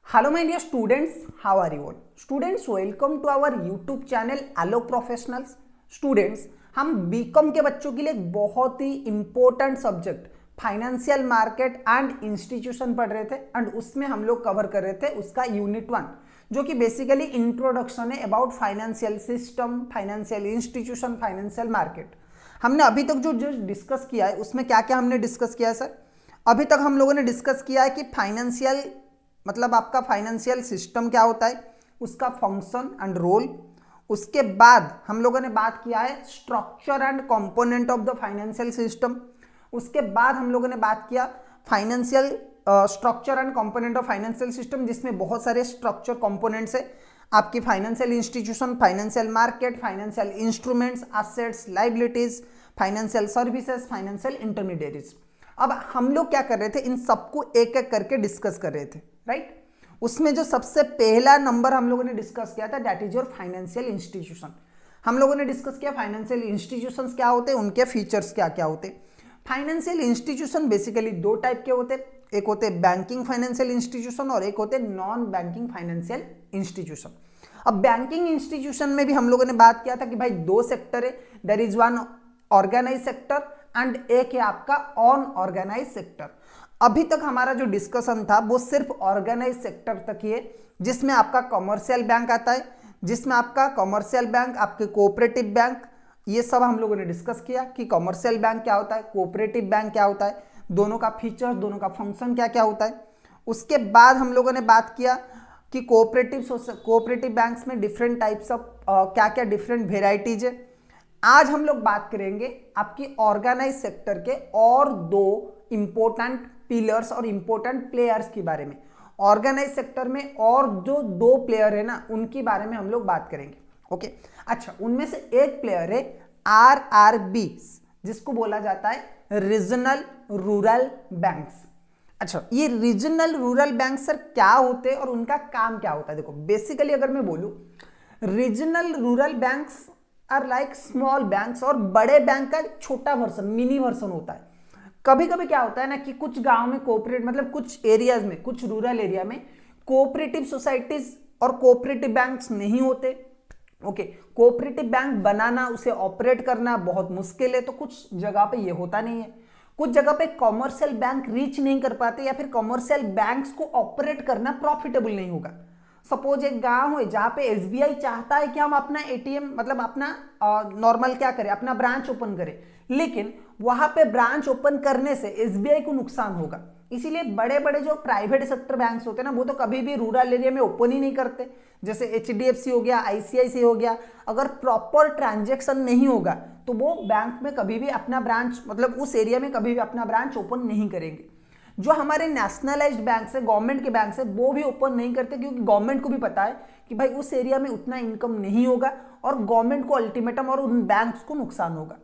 Hello my dear students, how are you all? Students, welcome to our YouTube channel Alok professionals. Students, हम B Com के बच्चों के लिए एक बहुत ही important subject financial market and institution पढ़ रहे थे एंड उसमें हम लोग कवर कर रहे थे उसका यूनिट 1 जो कि बेसिकली इंट्रोडक्शन है about financial system, financial institution, financial market. हमने अभी तक जो डिस्कस किया है उसमें क्या क्या हमने डिस्कस किया है सर? अभी तक हम लोगों ने डिस्कस किया है कि फाइनेंशियल मतलब आपका फाइनेंशियल सिस्टम क्या होता है, उसका फंक्शन एंड रोल। उसके बाद हम लोगों ने बात किया है structure and component of the financial system. उसके बाद हम लोगों ने बात किया financial structure and component of financial system, जिसमें बहुत सारे स्ट्रक्चर कंपोनेंट्स है आपकी financial institution, financial market, financial instruments, assets, liabilities, financial services, financial intermediaries. अब हम लोग क्या कर रहे थे, इन सबको एक एक करके डिस्कस कर रहे थे, राइट। उसमें जो सबसे पहला नंबर हम लोगों ने डिस्कस किया था that is your financial institution. हम लोगों ने डिस्कस किया फाइनेंशियल इंस्टीट्यूशंस क्या होते हैं, उनके फीचर्स क्या क्या होते हैं। फाइनेंशियल इंस्टीट्यूशन बेसिकली दो टाइप के होते हैं, एक होते बैंकिंग फाइनेंशियल इंस्टीट्यूशन और एक होते नॉन बैंकिंग फाइनेंशियल इंस्टीट्यूशन। अब बैंकिंग इंस्टीट्यूशन में भी हम लोगों ने बात किया था कि भाई दो सेक्टर है, there is one organise sector and एक है आपका अनऑर्गेनाइज सेक्टर। अभी तक हमारा जो डिस्कशन था वो सिर्फ ऑर्गेनाइज सेक्टर तक ही है, जिसमें आपका कमर्शियल बैंक आता है, जिसमें आपका कमर्शियल बैंक, आपके कोऑपरेटिव बैंक, ये सब हम लोगों ने डिस्कस किया कि कमर्शियल बैंक क्या होता है, कोऑपरेटिव बैंक क्या होता है, दोनों का फीचर्स, दोनों का फंक्शन क्या क्या होता है। उसके बाद हम लोगों ने बात किया कि कोऑपरेटिव बैंक्स में डिफरेंट टाइप्स ऑफ क्या क्या डिफरेंट वेराइटीज है। आज हम लोग बात करेंगे आपकी ऑर्गेनाइज सेक्टर के और दो इंपॉर्टेंट पिलर्स और इंपॉर्टेंट प्लेयर्स के बारे में। ऑर्गेनाइज सेक्टर में और जो दो प्लेयर है ना, उनके बारे में हम लोग बात करेंगे। ओके, अच्छा, उनमें से एक प्लेयर है आरआरबी, जिसको बोला जाता है रीजनल रूरल बैंक्स। अच्छा, ये रीजनल रूरल बैंक सर क्या होते हैं और उनका काम क्या होता है? देखो बेसिकली अगर मैं बोलूं, regional rural banks are like small banks, और बड़े बैंक का छोटा वर्जन, मिनी वर्जन होता है। कभी कभी क्या होता है ना कि कुछ गांव में कोऑपरेट मतलब कुछ एरियाज में, कुछ रूरल एरिया में कोऑपरेटिव सोसाइटीज और कोऑपरेटिव बैंक्स नहीं होते। ओके, कोऑपरेटिव बैंक बनाना, उसे ऑपरेट करना बहुत मुश्किल है, तो कुछ जगह पे ये होता नहीं है। कुछ जगह पे कॉमर्शियल बैंक रीच नहीं कर पाते, या फिर कॉमर्शियल बैंक्स को ऑपरेट करना प्रॉफिटेबल नहीं होगा। सपोज एक गांव है जहां पे एसबीआई चाहता है कि हम अपना एटीएम मतलब अपना नॉर्मल क्या करें, अपना ब्रांच ओपन करें, लेकिन वहां पे ब्रांच ओपन करने से एसबीआई को नुकसान होगा। इसीलिए बड़े बड़े जो प्राइवेट सेक्टर बैंक्स होते हैं ना, वो तो कभी भी रूरल एरिया में ओपन ही नहीं करते। जैसे एचडीएफसी हो गया, आईसीआईसी हो गया, अगर प्रॉपर ट्रांजेक्शन नहीं होगा तो वो बैंक में कभी भी अपना ब्रांच मतलब उस एरिया में कभी भी अपना ब्रांच ओपन नहीं करेंगे। जो हमारे नेशनलाइज्ड बैंक है, गवर्नमेंट के बैंक है, वो भी ओपन नहीं करते, क्योंकि गवर्नमेंट को भी पता है कि भाई उस एरिया में उतना इनकम नहीं होगा और गवर्नमेंट को अल्टीमेटम और उन बैंक्स को नुकसान होगा।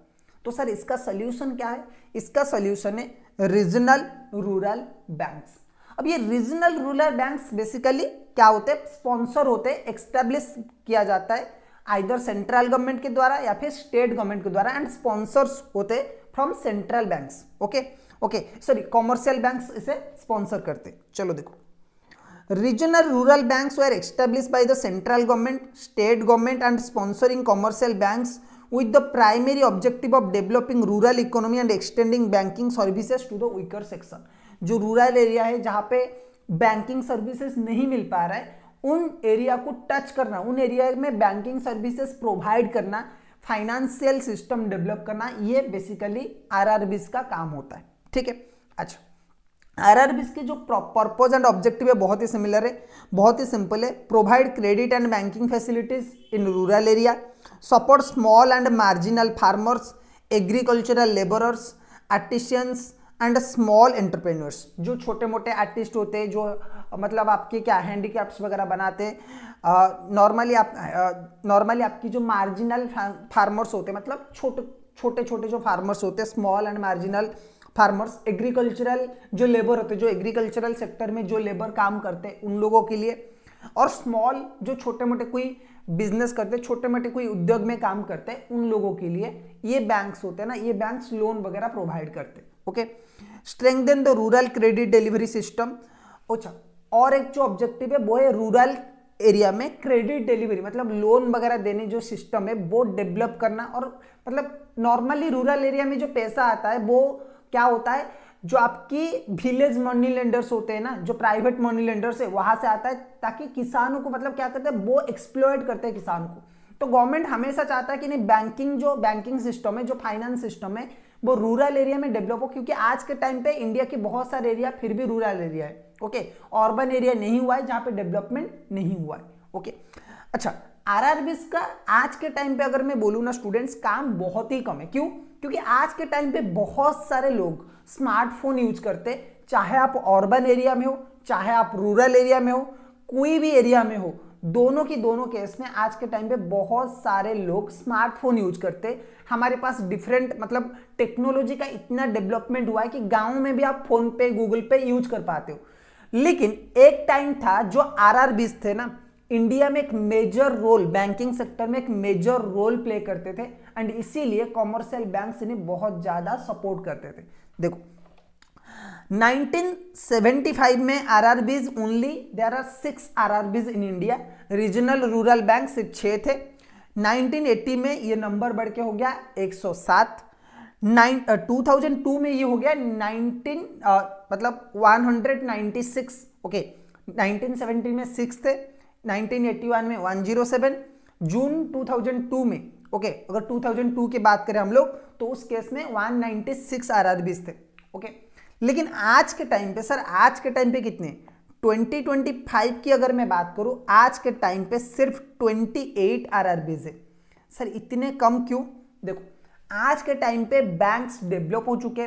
तो सर इसका सोल्यूशन क्या है? इसका सोल्यूशन है रीजनल रूरल बैंक्स। अब ये रीजनल रूरल बैंक्स बेसिकली क्या होते हैं? स्पॉन्सर होते हैं, एक्स्टेब्लिश किया जाता है आइदर सेंट्रल गवर्नमेंट के द्वारा या फिर स्टेट गवर्नमेंट के द्वारा, एंड स्पॉन्सर्स होते from central banks. Okay sorry, commercial banks इसे स्पॉन्सर करते। चलो देखो, regional rural banks were established by the central government, state government and sponsoring commercial banks with the primary objective of developing rural economy and extending banking services to the weaker section। जो rural area है जहाँ पे banking services नहीं मिल पा रहा है, उन area को टच करना, उन एरिया में बैंकिंग सर्विसेज प्रोवाइड करना, फाइनेंशियल सिस्टम डेवलप करना, ये बेसिकली आरआरबीज का काम होता है। ठीक है, अच्छा, आरआरबीज के जो पर्पज एंड ऑब्जेक्टिव है बहुत ही सिमिलर है, बहुत ही सिंपल है। Provide credit and banking facilities in rural area, support small and marginal farmers, agricultural labourers, artisans and small entrepreneurs. जो छोटे मोटे आर्टिस्ट होते हैं, जो मतलब आपके क्या हैंडीक्राफ्ट्स वगैरह बनाते हैं, नॉर्मली आपकी जो मार्जिनल फार्मर्स होते हैं, मतलब छोटे छोटे जो फार्मर्स होते हैं, small and marginal farmers, agricultural जो लेबर होते हैं, जो एग्रीकल्चरल सेक्टर में जो लेबर काम करते हैं उन लोगों के लिए, और स्मॉल जो छोटे मोटे कोई बिजनेस करते हैं, छोटे मोटे कोई उद्योग में काम करते हैं, उन लोगों के लिए ये बैंक्स होते हैं ना, ये बैंक्स लोन वगैरह प्रोवाइड करते हैं। Okay, strengthen the rural credit delivery system. अच्छा, और एक जो ऑब्जेक्टिव है वो है रूरल एरिया में क्रेडिट डिलीवरी, मतलब लोन वगैरह देने जो सिस्टम है वो डेवलप करना। और मतलब नॉर्मली रूरल एरिया में जो पैसा आता है वो क्या होता है, जो आपकी विलेज मनी लेंडर्स होते हैं ना, जो प्राइवेट मनी लेंडर्स है वहां से आता है, ताकि किसानों को मतलब क्या करते हैं वो एक्सप्लॉइट करते हैं किसान को। तो गवर्नमेंट हमेशा चाहता है कि नहीं बैंकिंग सिस्टम है, जो फाइनेंस सिस्टम है वो रूरल एरिया में डेवलप हो, क्योंकि आज के टाइम पे इंडिया के बहुत सारे एरिया फिर भी रूरल एरिया है। ओके, अर्बन एरिया नहीं हुआ है जहां पे डेवलपमेंट नहीं हुआ है। ओके, अच्छा, आरआरबीज का आज के टाइम पे अगर मैं बोलूं ना स्टूडेंट्स, काम बहुत ही कम है। क्यों? क्योंकि आज के टाइम पे बहुत सारे लोग स्मार्टफोन यूज करते, चाहे आप अर्बन एरिया में हो चाहे आप रूरल एरिया में हो, कोई भी एरिया में हो, दोनों की दोनों केस में आज के टाइम पे बहुत सारे लोग स्मार्टफोन यूज करते। हमारे पास डिफरेंट मतलब टेक्नोलॉजी का इतना डेवलपमेंट हुआ है कि गांव में भी आप फोन पे गूगल पे यूज कर पाते हो। लेकिन एक टाइम था जो आरआरबीज थे ना, इंडिया में एक मेजर रोल, बैंकिंग सेक्टर में एक मेजर रोल प्ले करते थे, एंड इसीलिए कॉमर्शियल बैंक्स इन्हें बहुत ज्यादा सपोर्ट करते थे। देखो 1975 में RRBs only, there are 6 RRBs in India, regional rural bank सिर्फ 6 थे। 1980 में ये नंबर बढ़ के हो गया 107। 2002 में ये हो गया 196। ओके, 1970 में 6 थे, 1981 में 107, जून 2002 में, ओके, अगर 2002 की बात करें हम लोग तो उस केस में 196 आरआरबीज थे। ओके, लेकिन आज के टाइम पे सर, आज के टाइम पे कितने, 2025 की अगर मैं बात करूं, आज के टाइम पे सिर्फ 28 आरआरबीज है। सर इतने कम क्यों? देखो आज के टाइम पे बैंक्स डेवलप हो चुके,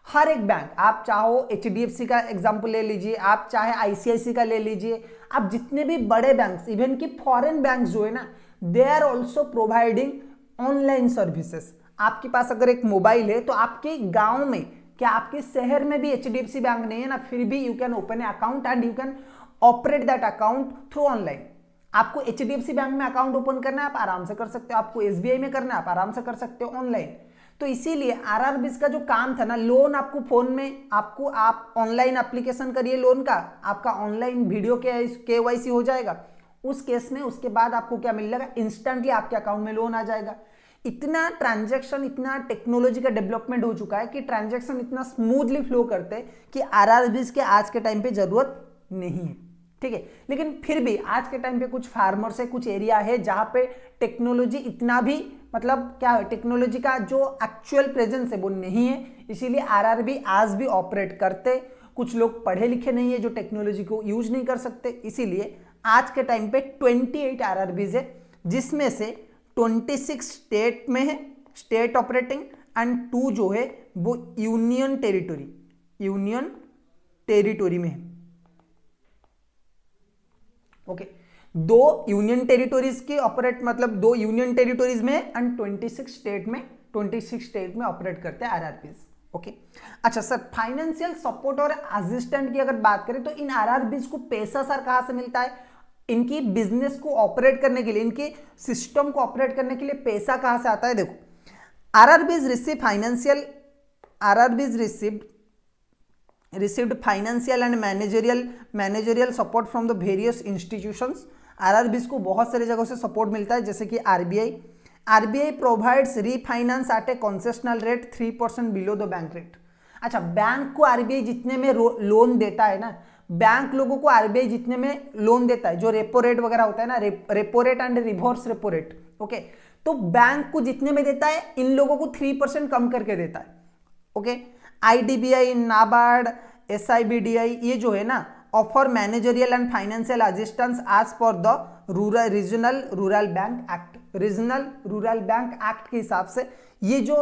हर एक बैंक, आप चाहो एचडीएफसी का एग्जांपल ले लीजिए, आप चाहे आईसीआईसी का ले लीजिए, आप जितने भी बड़े बैंक्स, इवन कि फॉरेन बैंक्स जो है ना, they are also providing online services. आपके पास अगर एक मोबाइल है तो आपके गांव में, क्या आपके शहर में भी एचडीएफसी बैंक नहीं है ना, फिर भी you can open A account and you can operate that account through online. आपको एचडीएफसी बैंक में अकाउंट ओपन करना है, आप आराम से कर सकते हो, आपको एसबीआई में करना है, आप आराम से कर सकते हो ऑनलाइन। तो इसीलिए आरआरबीज का जो काम था ना, लोन आपको फोन में, आपको आप ऑनलाइन एप्लीकेशन करिए लोन का, आपका ऑनलाइन वीडियो केवाईसी हो जाएगा, उस केस में उसके बाद आपको क्या मिल जाएगा, इंस्टेंटली आपके अकाउंट में लोन आ जाएगा। इतना ट्रांजैक्शन, इतना टेक्नोलॉजी का डेवलपमेंट हो चुका है कि ट्रांजैक्शन इतना स्मूथली फ्लो करते हैं कि आरआरबीज के आज के टाइम पे जरूरत नहीं है। ठीक है, लेकिन फिर भी आज के टाइम पे कुछ फार्मर्स है, कुछ एरिया है जहां पे टेक्नोलॉजी इतना भी मतलब क्या है, टेक्नोलॉजी का जो एक्चुअल प्रेजेंस है वो नहीं है, इसीलिए आरआरबी आज भी ऑपरेट करते। कुछ लोग पढ़े लिखे नहीं है जो टेक्नोलॉजी को यूज नहीं कर सकते, इसीलिए आज के टाइम पे 28 आरआरबीज है, जिसमें से 26 स्टेट में है, स्टेट ऑपरेटिंग, एंड 2 जो है वो यूनियन टेरिटोरी में है। ओके, 2 यूनियन टेरिटोरीज के ऑपरेट, मतलब 2 यूनियन टेरिटोरीज में एंड 26 स्टेट में ऑपरेट करते हैं आरआरबीज। ओके, अच्छा सर, फाइनेंशियल सपोर्ट और असिस्टेंट की अगर बात करें तो इन आरआरबीज को पैसा सर कहां से मिलता है, इनकी बिजनेस को ऑपरेट करने के लिए, इनके सिस्टम को ऑपरेट करने के लिए पैसा कहां से आता है? देखो RRBs received financial and managerial support from the various institutions। RRBs को बहुत सारी जगहों से सपोर्ट मिलता है, जैसे कि RBI provides refinance at a concessional rate 3% below the bank rate. अच्छा, बैंक को आरबीआई जितने में लोन देता है ना, बैंक लोगों को आरबीआई जितने में लोन देता है, जो रेपो रेट वगैरह होता है ना, repo rate and reverse repo rate, okay, तो बैंक को जितने में देता है इन लोगों को 3% कम करके देता है। ओके, आईडीबीआई, नाबार्ड, एसआईबीडीआई, ये जो है ना, offer managerial and financial assistance as per the regional rural bank act के हिसाब से ये जो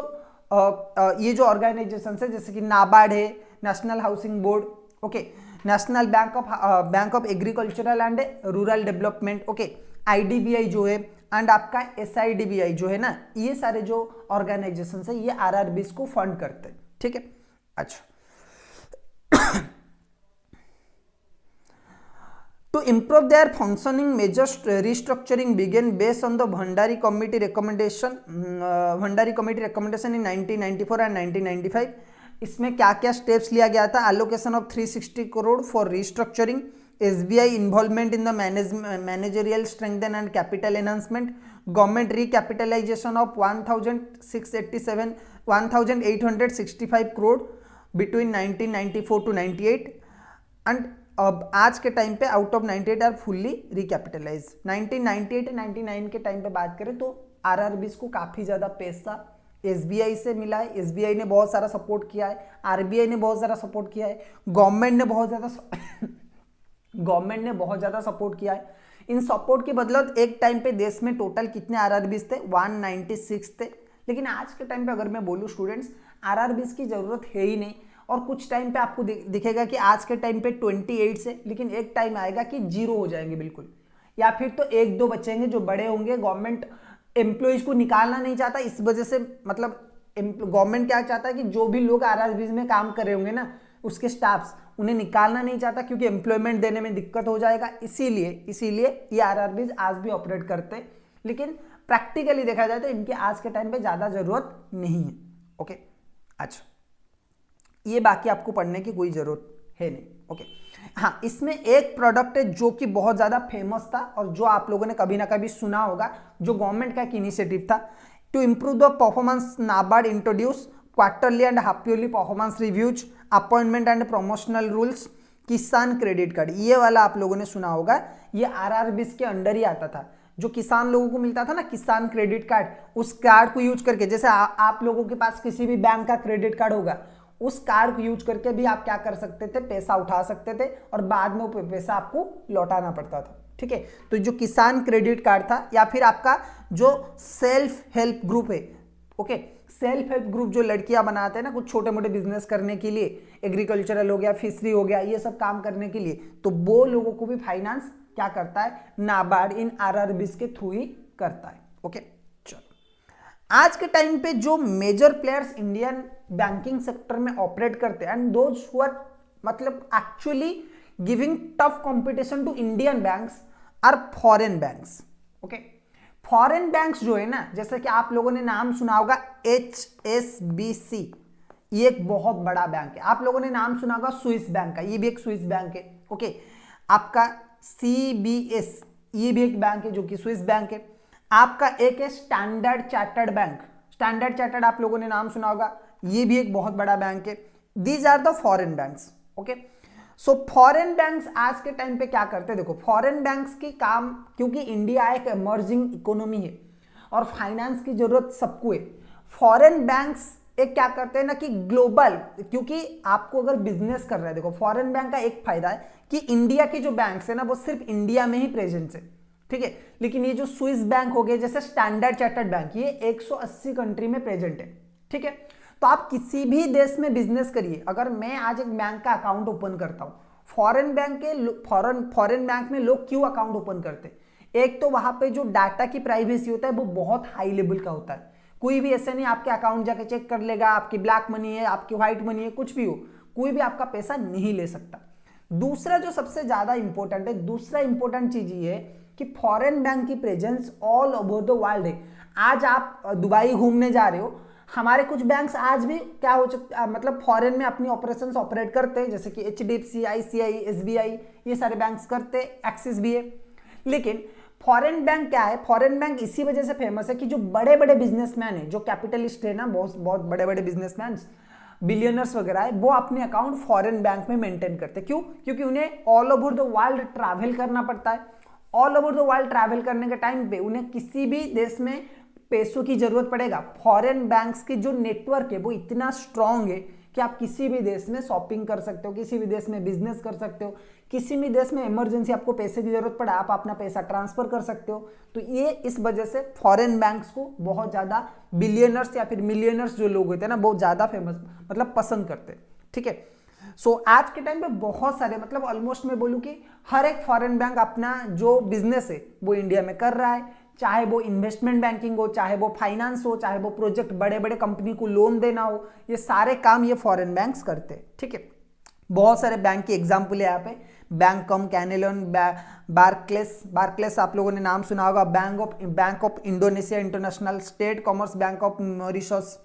ऑर्गेनाइजेशन है, जैसे कि नाबार्ड है, national housing board, okay, national bank of agricultural and rural development, okay, IDBI जो है, एंड आपका एसआईडीबीआई जो है ना, ये सारे जो ऑर्गेनाइजेशन है ये आरआरबीज को फंड करते हैं। ठीक है, अच्छा, to improve their functioning, major restructuring began based on the Bhandari Committee recommendation in 1994 and 1995। इसमें क्या क्या स्टेप्स लिया गया था? Allocation of 360 crore for restructuring, SBI involvement in the managerial strengthen and capital enhancement, government recapitalization of 1865 crore between 1994 to 98 and अब आज के time पे out of 98 are fully recapitalise. 1998 99 के टाइम पे बात करें तो आरआरबीज को काफ़ी ज़्यादा पैसा एसबीआई से मिला है। एसबीआई ने बहुत सारा सपोर्ट किया है, आरबीआई ने बहुत सारा सपोर्ट किया है, गवर्नमेंट ने बहुत ज़्यादा सपोर्ट किया है। इन सपोर्ट की बदौलत एक टाइम पे देश में टोटल कितने आरआरबीज थे? 196 थे। लेकिन आज के टाइम पे अगर मैं बोलूँ स्टूडेंट्स, आरआरबीज की ज़रूरत है ही नहीं। और कुछ टाइम पे आपको दिखेगा कि आज के टाइम पे 28 से, लेकिन एक टाइम आएगा कि 0 हो जाएंगे बिल्कुल, या फिर तो 1-2 बचेंगे जो बड़े होंगे। गवर्नमेंट एम्प्लॉइज को निकालना नहीं चाहता, इस वजह से मतलब गवर्नमेंट क्या चाहता है कि जो भी लोग आरआरबीज में काम कर रहे होंगे ना, उसके स्टाफ्स, उन्हें निकालना नहीं चाहता क्योंकि एम्प्लॉयमेंट देने में दिक्कत हो जाएगा। इसीलिए ये आरआरबीज आज भी ऑपरेट करते हैं। लेकिन प्रैक्टिकली देखा जाए तो इनकी आज के टाइम पे ज़्यादा ज़रूरत नहीं है। ओके, अच्छा, ये बाकी आपको पढ़ने की कोई ज़रूरत है नहीं। ओके, हाँ, इसमें एक प्रोडक्ट है जो कि बहुत ज़्यादा फेमस था और जो आप लोगों ने कभी ना कभी सुना होगा, जो गवर्नमेंट का एक इनिशिएटिव था to improve the performance. NABARD introduce quarterly and half yearly performance reviews, appointment and promotional rules, Kisan credit card. ये वाला आप लोगों ने सुना होगा, ये आरआरबीज के अंडर ही आता था। जो किसान लोगों को मिलता था ना किसान क्रेडिट कार्ड, उस कार्ड को यूज करके, जैसे आप लोगों के पास किसी भी बैंक का क्रेडिट कार्ड होगा, उस कार्ड को यूज करके भी आप क्या कर सकते थे? पैसा उठा सकते थे और बाद में वो पैसा आपको लौटाना पड़ता था। ठीक है, तो जो किसान क्रेडिट कार्ड था, या फिर आपका जो सेल्फ हेल्प ग्रुप है, ओके, सेल्फ हेल्प ग्रुप जो लड़कियां बनाते हैं ना कुछ छोटे मोटे बिजनेस करने के लिए, एग्रीकल्चरल हो गया, फिशरी हो गया, ये सब काम करने के लिए, तो वो लोगों को भी फाइनेंस क्या करता है? नाबार्ड इन आरआरबीज के थ्रू ही करता है। ओके, आज के टाइम पे जो major players Indian banking sector में ऑपरेट करते हैं एंड दोज हु आर मतलब actually giving tough competition to Indian banks are foreign banks. Okay, foreign banks जो है ना, जैसे कि आप लोगों ने नाम सुना होगा HSBC, ये एक बहुत बड़ा बैंक है। आप लोगों ने नाम सुना होगा स्विस बैंक का, ये भी एक स्विस बैंक है। ओके, आपका CBS, ये भी एक बैंक है जो कि स्विस बैंक है। आपका एक है standard chartered bank, standard chartered आप लोगों ने नाम सुना होगा, ये भी एक बहुत बड़ा बैंक है। These are the foreign banks. Okay, so foreign banks आज के टाइम पे क्या करते हैं? देखो, फॉरेन बैंक्स की काम, क्योंकि इंडिया एक इमर्जिंग इकोनॉमी है और फाइनेंस की जरूरत सबको है, फॉरेन बैंक्स एक क्या करते हैं ना कि ग्लोबल, क्योंकि आपको अगर बिजनेस कर रहे हैं, देखो फॉरेन बैंक का एक फायदा है कि इंडिया के जो बैंक्स है ना वो सिर्फ इंडिया में ही प्रेजेंट है। ठीक है, लेकिन ये जो स्विस बैंक हो गए, जैसे स्टैंडर्ड चार्टर्ड बैंक, ये 180 कंट्री में प्रेजेंट है। ठीक है, तो आप किसी भी देश में बिजनेस करिए। अगर मैं आज एक बैंक का अकाउंट ओपन करता हूं, फॉरेन बैंक में लोग क्यों अकाउंट ओपन करते हैं? एक तो वहां पे जो डाटा की प्राइवेसी होता है वो बहुत हाई लेवल का होता है। कोई भी ऐसे नहीं आपके अकाउंट जाके चेक कर लेगा, आपकी ब्लैक मनी है, आपकी व्हाइट मनी है, कुछ भी हो, कोई भी आपका पैसा नहीं ले सकता। दूसरा जो सबसे ज्यादा इंपॉर्टेंट है, दूसरा इंपॉर्टेंट चीज ये है कि फॉरेन बैंक की presence all over the world है। आज आप दुबई घूमने जा रहे हो, हमारे कुछ बैंक्स आज भी क्या हो चुका, मतलब फॉरेन में अपनी ऑपरेशंस ऑपरेट करते हैं, जैसे कि HDFC, ICI, SBI, ये सारे बैंक्स करते हैं, एक्सिस भी है। लेकिन फॉरेन बैंक क्या है? फॉरेन बैंक इसी वजह से फेमस है कि जो बड़े बड़े बिजनेसमैन है, जो कैपिटलिस्ट है ना, बहुत बड़े बड़े बिजनेसमैन, बिलियनर्स वगैरह है, वो अपने अकाउंट फॉरेन बैंक में मेंटेन करते हैं। क्यों? क्योंकि उन्हें all over the world travel करना पड़ता है। All over the world travel करने के टाइम पे उन्हें किसी भी देश में पैसों की जरूरत पड़ेगा। फॉरेन बैंक्स की जो नेटवर्क है वो इतना स्ट्रांग है कि आप किसी भी देश में शॉपिंग कर सकते हो, किसी भी देश में बिजनेस कर सकते हो, किसी भी देश में इमरजेंसी आपको पैसे की जरूरत पड़ा, आप अपना पैसा ट्रांसफर कर सकते हो। तो ये इस वजह से फॉरेन बैंक्स को बहुत ज्यादा बिलियनर्स या फिर मिलियनर्स जो लोग होते हैं ना, बहुत ज्यादा फेमस, मतलब पसंद करते हैं। ठीक है, सो आज के टाइम पे बहुत सारे, मतलब ऑलमोस्ट मैं बोलूँ कि हर एक फॉरेन बैंक अपना जो बिजनेस है वो इंडिया में कर रहा है, चाहे वो इन्वेस्टमेंट बैंकिंग हो, चाहे वो फाइनेंस हो, चाहे वो प्रोजेक्ट बड़े बड़े कंपनी को लोन देना हो, ये सारे काम ये फॉरेन बैंक्स करते हैं। ठीक है, बहुत सारे बैंक की एग्जाम्पल है यहाँ पे, बैंकॉम, कैनेलन, बार्कलेस आप लोगों ने नाम सुना होगा, bank of Indonesia international, state commerce bank of Mauritius,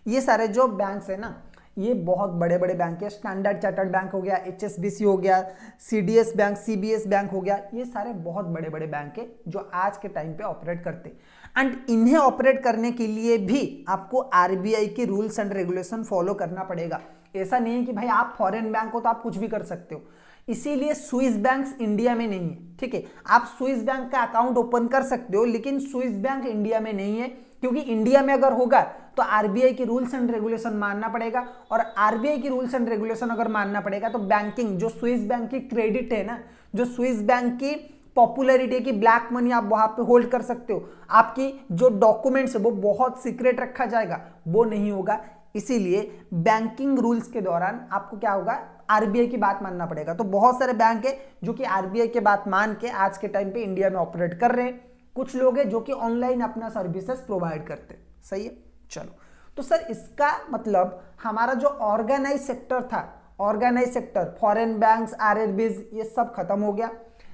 ये सारे जो बैंक्स है ना, ये बहुत बड़े बड़े बैंक है, स्टैंडर्ड चार्टर्ड बैंक हो गया, HSBC हो गया, CDS बैंक, CBS बैंक हो गया, ये सारे बहुत बड़े बड़े बैंक है जो आज के टाइम पे ऑपरेट करते हैं। एंड इन्हें ऑपरेट करने के लिए भी आपको RBI के रूल्स एंड रेगुलेशन फॉलो करना पड़ेगा। ऐसा नहीं है कि भाई आप फॉरेन बैंक हो तो आप कुछ भी कर सकते हो। इसीलिए स्विस बैंक्स इंडिया में नहीं है, ठीक है। आप स्विस बैंक का अकाउंट ओपन कर सकते हो, लेकिन स्विस बैंक इंडिया में नहीं है, क्योंकि इंडिया में अगर होगा तो RBI की रूल्स एंड रेगुलेशन मानना पड़ेगा, और RBI की रूल्स एंड रेगुलेशन अगर मानना पड़ेगा तो बैंकिंग, जो स्विस बैंक की क्रेडिट है ना, जो स्विस बैंक की पॉपुलैरिटी की ब्लैक मनी आप वहां पे होल्ड कर सकते हो, आपकी जो डॉक्यूमेंट्स है वो बहुत सीक्रेट रखा जाएगा, वो नहीं होगा। इसीलिए बैंकिंग रूल्स के दौरान आपको क्या होगा, RBI की बात मानना पड़ेगा। तो बहुत सारे बैंक है जो कि RBI की बात मान के आज के टाइम पे इंडिया में ऑपरेट कर रहे हैं। कुछ लोग हैं जो कि ऑनलाइन अपना सर्विसेज प्रोवाइड करते हैं। सही है, चलो। तो सर इसका मतलब हमारा जो ऑर्गेनाइज सेक्टर था, organise sector, foreign banks, RRBs, ये सब खत्म हो गया।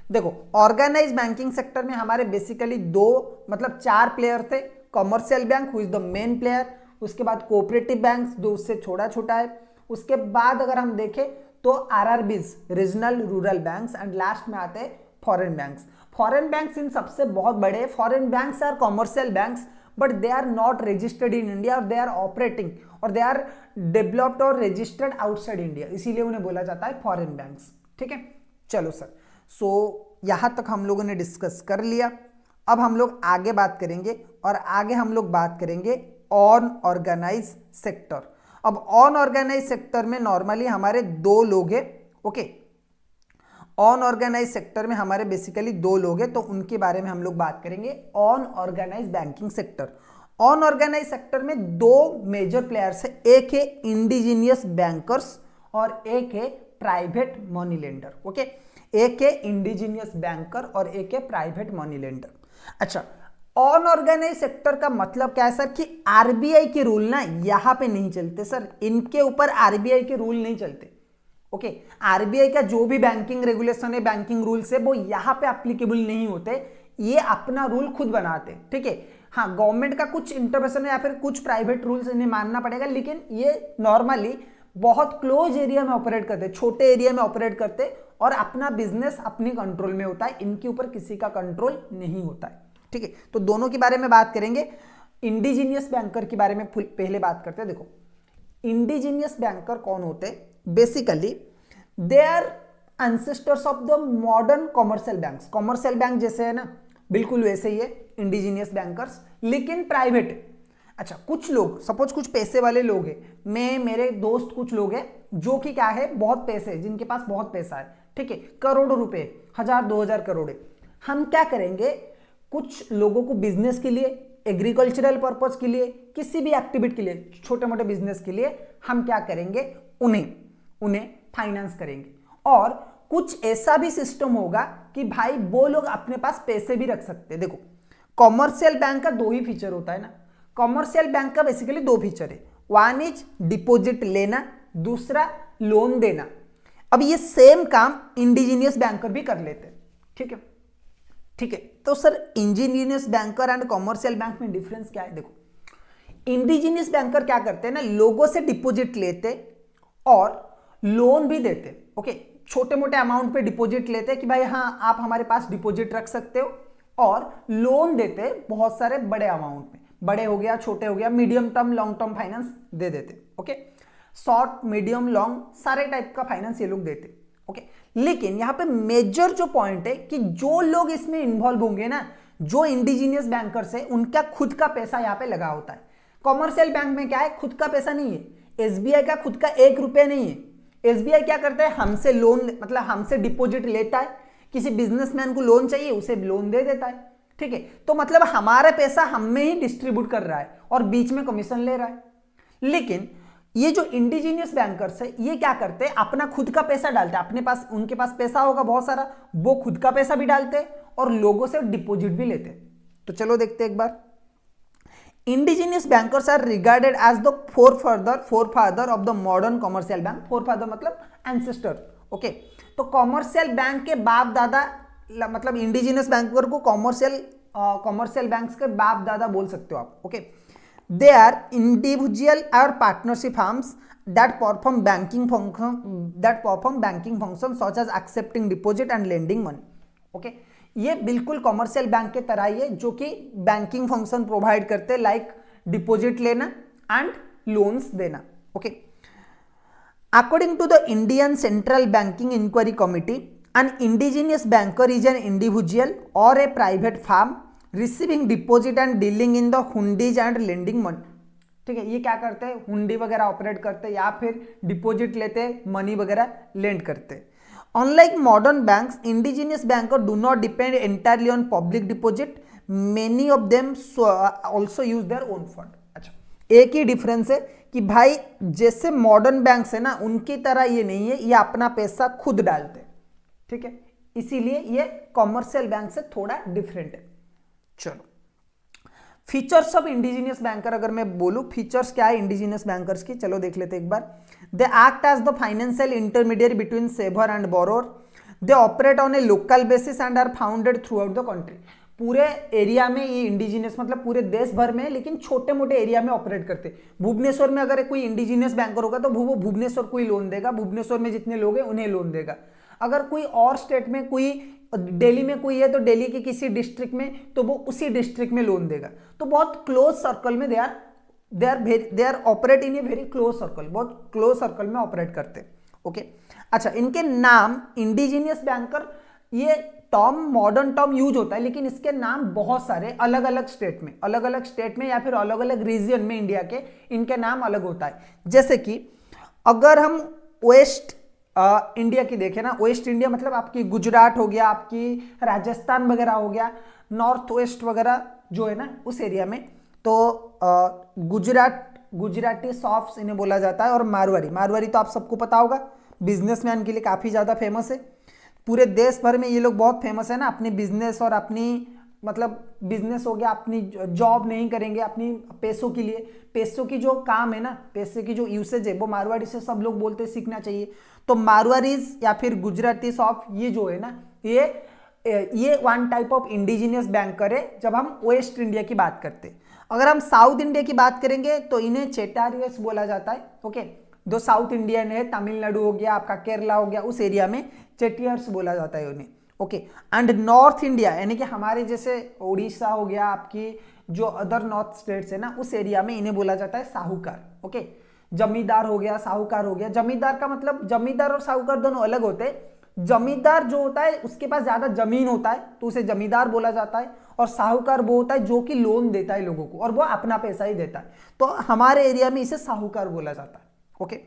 देखो ऑर्गेनाइज बैंकिंग सेक्टर में हमारे बेसिकली चार प्लेयर थे। Commercial bank who is the main player, उसके बाद कोऑपरेटिव बैंक्स जो उससे छोटा छोटा है, उसके बाद अगर हम देखें तो RRBs, regional rural banks, and last में आते हैं फॉरेन बैंक्स। फॉरेन बैंक्स इन सबसे बहुत बड़े, foreign banks are commercial banks but they are not registered in India, और दे आर ऑपरेटिंग और दे आर डेवलप्ड और रजिस्टर्ड आउटसाइड इंडिया, इसीलिए उन्हें बोला जाता है फॉरेन बैंक्स। ठीक है, चलो सर। सो यहां तक हम लोगों ने डिस्कस कर लिया। अब हम लोग आगे बात करेंगे, और आगे हम लोग बात करेंगे ऑन ऑर्गेनाइज सेक्टर। अब ऑन ऑर्गेनाइज सेक्टर में नॉर्मली हमारे दो लोग हैं। ओके, ऑन ऑर्गेनाइज सेक्टर में हमारे बेसिकली दो लोग हैं, तो उनके बारे में हम लोग बात करेंगे। Unorganise banking sector, unorganise sector में दो मेजर प्लेयर्स है, एक है इंडिजीनियस बैंकर्स और एक है प्राइवेट मनी लेंडर। ओके, एक है इंडिजीनियस बैंकर और एक है प्राइवेट मनी लेंडर। अच्छा, ऑन ऑर्गेनाइज सेक्टर का मतलब क्या है सर, कि RBI के रूल ना यहां पे नहीं चलते सर, इनके ऊपर RBI के रूल नहीं चलते। ओके, RBI का जो भी बैंकिंग रेगुलेशन है, बैंकिंग रूल्स है, वो यहां पे एप्लीकेबल नहीं होते, ये अपना रूल खुद बनाते। ठीक है, हाँ गवर्नमेंट का कुछ इंटरवेंशन या फिर कुछ प्राइवेट रूल्स इन्हें मानना पड़ेगा, लेकिन ये नॉर्मली बहुत क्लोज एरिया में ऑपरेट करते, छोटे एरिया में ऑपरेट करते, और अपना बिजनेस अपने कंट्रोल में होता है, इनके ऊपर किसी का कंट्रोल नहीं होता है। ठीक है, तो दोनों के बारे में बात करेंगे। इंडिजीनियस बैंकर के बारे में पहले बात करते हैं। देखो इंडिजीनियस बैंकर कौन होते हैं, basically they are ancestors of the modern commercial banks. Commercial bank जैसे है ना, बिल्कुल वैसे ही है इंडिजीनियस बैंकर्स, लेकिन प्राइवेट है। अच्छा, कुछ लोग सपोज कुछ पैसे वाले लोग हैं, मैं मेरे दोस्त कुछ लोग हैं जो कि क्या है, बहुत पैसे, जिनके पास बहुत पैसा है, ठीक है, करोड़ों रुपए, 1000-2000 करोड़ है। हम क्या करेंगे, कुछ लोगों को बिजनेस के लिए, एग्रीकल्चरल पर्पज के लिए, किसी भी एक्टिविटी के लिए, छोटे मोटे बिजनेस के लिए हम क्या करेंगे, उन्हें फाइनेंस करेंगे। और कुछ ऐसा भी सिस्टम होगा कि भाई वो लोग अपने पास पैसे भी रख सकते हैं। देखो कॉमर्शियल बैंक का दो ही फीचर होता है ना, कॉमर्शियल बैंक का बेसिकली दो फीचर है, वन इज डिपॉजिट लेना, दूसरा लोन देना। अब ये सेम काम इंडिजीनियस बैंकर भी कर लेते हैं। ठीक है, ठीक है, तो sir indigenous banker and commercial bank में डिफरेंस क्या है। देखो इंडिजीनियस बैंकर क्या करते हैं ना, लोगों से डिपॉजिट लेते और लोन भी देते। ओके, छोटे मोटे अमाउंट पे डिपॉजिट लेते कि भाई हाँ आप हमारे पास डिपॉजिट रख सकते हो, और लोन देते बहुत सारे बड़े अमाउंट में, बड़े हो गया, छोटे हो गया, medium term, long term finance दे देते। ओके, शॉर्ट, मीडियम, लॉन्ग सारे टाइप का फाइनेंस ये लोग देते। ओके, लेकिन यहां पे मेजर जो पॉइंट है कि जो लोग इसमें इन्वॉल्व होंगे ना, जो इंडिजीनियस बैंकर्स है, उनका खुद का पैसा यहां पे लगा होता है। कॉमर्शियल बैंक में क्या है, खुद का पैसा नहीं है, SBI का खुद का 1 रुपया नहीं है। SBI क्या करता है, हमसे लोन, मतलब हमसे डिपॉजिट लेता है, किसी बिजनेसमैन को लोन चाहिए उसे लोन दे देता है। ठीक है, तो मतलब हमारा पैसा हम में ही डिस्ट्रीब्यूट कर रहा है और बीच में कमीशन ले रहा है। लेकिन ये जो इंडिजीनियस बैंकर्स है, ये क्या करते हैं, अपना खुद का पैसा डालते हैं, अपने पास, उनके पास पैसा होगा बहुत सारा, वो खुद का पैसा भी डालते हैं और लोगों से डिपॉजिट भी लेते हैं। तो चलो देखते हैं एक बार। Indigenous bankers are regarded as the forefather of the modern commercial bank. Forefather मतलब एंसेस्टर। ओके, तो कॉमर्शियल बैंक के बाप दादा, मतलब इंडिजीनियस बैंकर को कॉमर्शियल बैंक्स के बाप दादा बोल सकते हो आप। ओके, दे आर इंडिविजुअल और partnership firms that perform banking function such as accepting deposit and lending money. Okay ये बिल्कुल कॉमर्शियल बैंक के तरह ही है जो कि बैंकिंग फंक्शन प्रोवाइड करते हैं, लाइक डिपॉजिट लेना एंड लोन्स देना. Okay according to the Indian central banking enquiry committee, an indigenous banker is an individual or a private firm receiving deposit and dealing in the hundis and lending money. ठीक है, ये क्या करते हैं, हुंडी वगैरह operate करते हैं या फिर डिपॉजिट लेते हैं, मनी वगैरह लेंड करते हैं. Unlike modern banks, indigenous banker do not depend entirely on public deposit, many of them also use their own fund. अच्छा, एक ही डिफरेंस है कि भाई जैसे मॉडर्न बैंक्स है ना, उनकी तरह ये नहीं है, ये अपना पैसा खुद डालते हैं. ठीक है, इसीलिए ये कॉमर्शियल बैंक से थोड़ा डिफरेंट है. चलो, फीचर्स ऑफ इंडिजिनियस बैंकर अगर मैं बोलूं, फीचर्स क्या है इंडिजिनियस बैंकर्स की, चलो देख लेते एक बार. They act as the financial intermediate between saver and borrower. They operate on a local basis and are founded throughout the country. पूरे एरिया में ये इंडिजिनियस मतलब पूरे देश भर में, लेकिन छोटे मोटे एरिया में ऑपरेट करते. भुवनेश्वर में अगर कोई इंडिजिनियस बैंकर होगा तो वो भुवनेश्वर को ही लोन देगा, भुवनेश्वर में जितने लोग हैं उन्हें लोन देगा. अगर कोई और स्टेट में, कोई दिल्ली में कोई है तो दिल्ली के किसी डिस्ट्रिक्ट में, तो वो उसी डिस्ट्रिक्ट में लोन देगा. तो बहुत क्लोज सर्कल में they are operate in a very close circle, बहुत क्लोज सर्कल में ऑपरेट करते. ओके अच्छा, इनके नाम इंडिजिनियस बैंकर, ये टर्म मॉडर्न टर्म यूज होता है, लेकिन इसके नाम बहुत सारे अलग अलग स्टेट में या फिर अलग अलग रीजन में इंडिया के इनके नाम अलग होता है. जैसे कि अगर हम वेस्ट इंडिया की देखें ना, वेस्ट इंडिया मतलब आपकी गुजरात हो गया, आपकी राजस्थान वगैरह हो गया, नॉर्थ वेस्ट वगैरह जो है ना उस एरिया में, तो गुजराती सॉफ्ट्स इन्हें बोला जाता है. और मारवाड़ी तो आप सबको पता होगा, बिजनेसमैन के लिए काफ़ी ज़्यादा फेमस है. पूरे देश भर में ये लोग बहुत फेमस है ना, अपने बिजनेस और अपनी मतलब बिजनेस हो गया, अपनी जॉब नहीं करेंगे अपनी पैसों के लिए, पैसों की जो काम है ना, पैसे की जो यूसेज है वो मारवाड़ी से सब लोग बोलते सीखना चाहिए. तो मारवाड़ीज या फिर गुजराती सॉफ्ट, ये जो है ना, ये one type of indigenous banker है जब हम वेस्ट इंडिया की बात करते हैं. अगर हम साउथ इंडिया की बात करेंगे तो इन्हें चेटारियस बोला जाता है. ओके, जो साउथ इंडियन है, तमिलनाडु हो गया, आपका केरला हो गया, उस एरिया में चेटियर्स बोला जाता है उन्हें. ओके, एंड नॉर्थ इंडिया यानी कि हमारे जैसे उड़ीसा हो गया, आपकी जो अदर नॉर्थ स्टेट्स है ना, उस एरिया में इन्हें बोला जाता है साहूकार. ओके, जमींदार हो गया, साहूकार हो गया. जमींदार का मतलब, जमींदार और साहूकार दोनों अलग होते हैं. जमींदार जो होता है उसके पास ज्यादा जमीन होता है तो उसे जमींदार बोला जाता है, और साहूकार वो होता है जो कि लोन देता है लोगों को और वो अपना पैसा ही देता है, तो हमारे एरिया में इसे साहूकार बोला जाता है. Okay,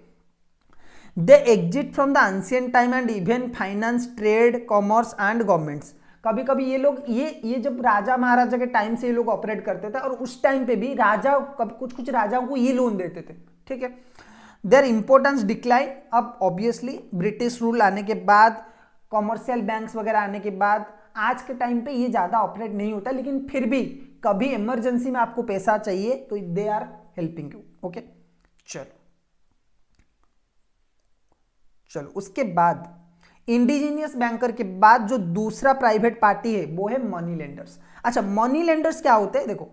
they exit from the ancient time and even finance, trade, commerce and governments. कभी कभी ये लोग ये जब राजा महाराजा के टाइम से ये लोग ऑपरेट करते थे, और उस टाइम पे भी राजा कुछ राजाओं को ये लोन देते थे. ठीक है, देयर इंपॉर्टेंस डिक्लाइन. अब ऑब्वियसली ब्रिटिश रूल आने के बाद, कॉमर्शियल बैंक्स वगैरह आने के बाद, आज के टाइम पे ये ज्यादा ऑपरेट नहीं होता, लेकिन फिर भी कभी इमरजेंसी में आपको पैसा चाहिए तो they are helping you. Okay, चलो उसके बाद इंडिजिनियस बैंकर के बाद जो दूसरा प्राइवेट पार्टी है वो है मनी लेंडर्स. अच्छा, मनी लेंडर्स क्या होते हैं? देखो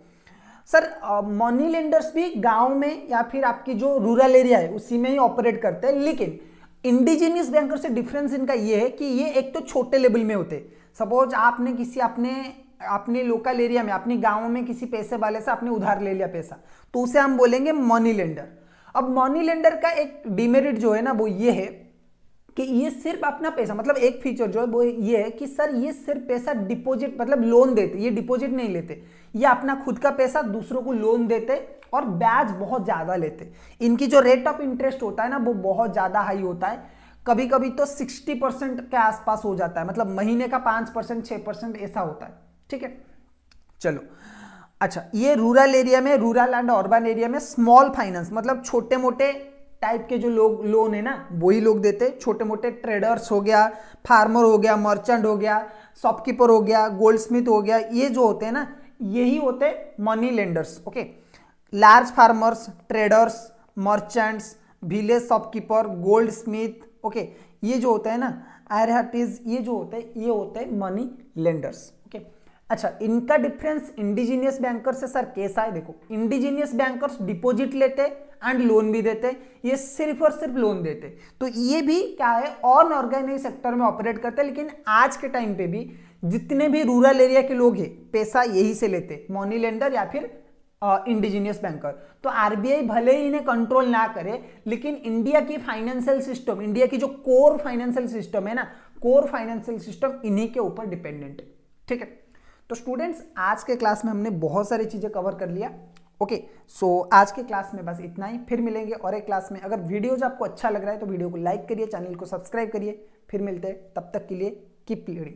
सर, मनी लेंडर्स भी गांव में या फिर आपकी जो रूरल एरिया है उसी में ही ऑपरेट करते हैं, लेकिन इंडिजिनियस बैंकर से डिफरेंस इनका ये है कि ये एक तो छोटे लेवल में होते हैं. सपोज आपने किसी अपने लोकल एरिया में, अपने गांव में किसी पैसे वाले से आपने उधार ले लिया पैसा, तो उसे हम बोलेंगे मनी लेंडर. अब मनी लेंडर का एक डिमेरिट जो है ना वो ये है कि ये सिर्फ अपना पैसा, मतलब एक फीचर जो है वो ये है कि सर ये सिर्फ पैसा डिपॉजिट मतलब लोन देते, ये डिपॉजिट नहीं लेते, ये अपना खुद का पैसा दूसरों को लोन देते और ब्याज बहुत ज्यादा लेते. इनकी जो रेट ऑफ इंटरेस्ट होता है ना वो बहुत ज्यादा हाई होता है, कभी कभी तो 60% के आसपास हो जाता है, मतलब महीने का 5% 6% ऐसा होता है. ठीक है, चलो अच्छा, ये रूरल एरिया में, रूरल एंड अर्बन एरिया में स्मॉल फाइनेंस मतलब छोटे मोटे टाइप के जो लोग लोन है ना वही लोग देते. छोटे मोटे ट्रेडर्स हो गया, फार्मर हो गया, मर्चेंट हो गया, शॉपकीपर हो गया, गोल्ड स्मिथ हो गया, ये जो होते हैं ना यही होते money lenders. Okay, large farmers, traders, merchants, village shopkeeper, gold Smith, okay, ये जो होते हैं ना आयरहटीज, ये जो होते हैं ये होते हैं मनी लेंडर्स. ओके, अच्छा, इनका डिफरेंस इंडिजीनियस बैंकर से सर कैसा है? देखो, इंडिजीनियस बैंकर्स डिपॉजिट लेते एंड लोन भी देते, ये सिर्फ और सिर्फ लोन देते, तो ये भी क्या है, अनऑर्गेनाइज सेक्टर में ऑपरेट करते हैं। लेकिन आज के टाइम पे भी जितने भी रूरल एरिया के लोग हैं पैसा यही से लेते, मनी लेंडर या फिर इंडिजीनियस बैंकर। तो आरबीआई भले ही इन्हें कंट्रोल ना करे, लेकिन इंडिया की फाइनेंशियल सिस्टम, इंडिया की जो कोर फाइनेंशियल सिस्टम है ना, कोर फाइनेंशियल सिस्टम इन्हीं के ऊपर डिपेंडेंट है। ठीक है, तो स्टूडेंट्स आज के क्लास में हमने बहुत सारी चीजें कवर कर लिया। ओके, सो आज के क्लास में बस इतना ही, फिर मिलेंगे और एक क्लास में। अगर वीडियोज आपको अच्छा लग रहा है तो वीडियो को लाइक करिए, चैनल को सब्सक्राइब करिए, फिर मिलते हैं, तब तक के लिए कीप लीडिंग।